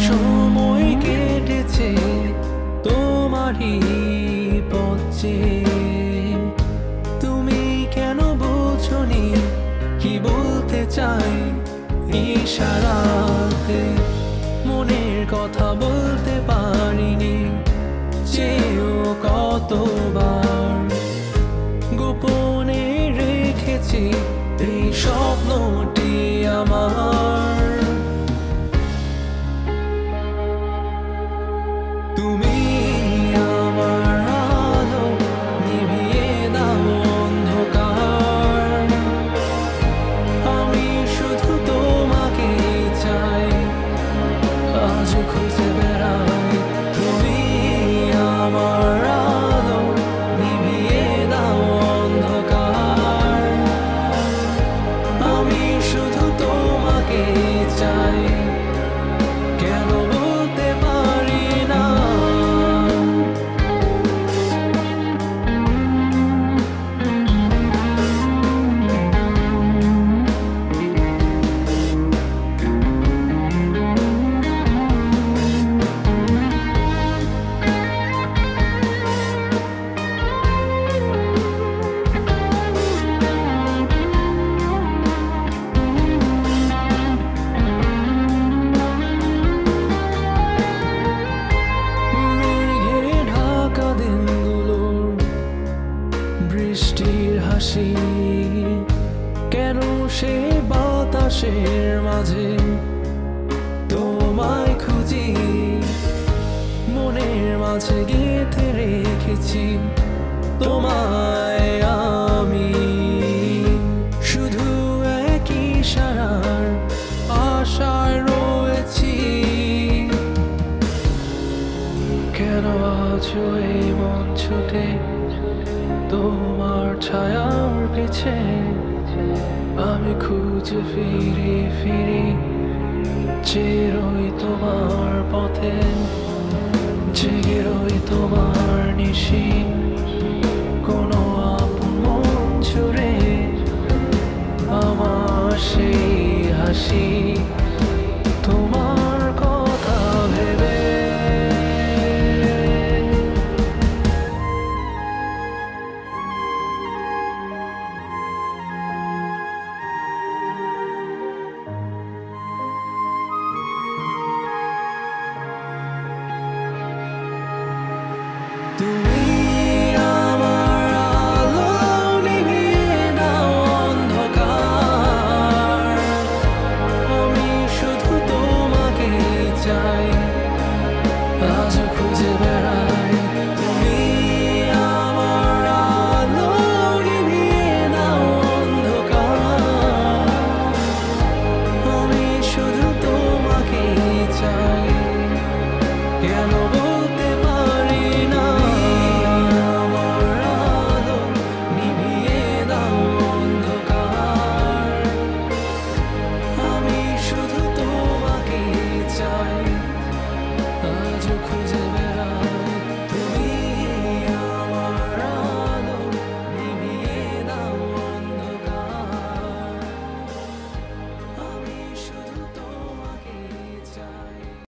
সময় কেটেছে তোমারই পথে, তুমি কেন বোঝনি কি বলতে চাই ইশারাতে, মনের কথা বলতে পারিনি চেয়েও কতবার, গোপনে রেখেছি এই স্বপ্নটি আমার। তুমি আমার আলো, নিভিয়ে দাও অন্ধকার, আমি শুধু তোমাকে চাই, আজ খুঁজে বেড়াই। তুমি আমার আলো, নিভিয়ে দাও অন্ধকার, আমি শুধু তোমাকে চাই, কেন বলতে পারি না। বৃষ্টির হাসি কেন সে বাতাসের মাঝে, তোমায় খুঁজি মনের মাঝে গেঁথে রেখেছি তোমায় আমি, শুধু একই ইশারার আশায় রয়েছি, কেন আজও এই মন ছুটে তোমার ছায়ার পিছে, আমি খুঁজে ফিরি ফিরি চিরই তোমার পথে, জেগে রই তোমার নিশি, কোনো আপন মন জুড়ে আমার সেই হাসি, তোমার কথা ভেবে। তুমি আমার আলো, নিভিয়ে দাও অন্ধকার, আমি শুধু তোমাকে চাই, আজ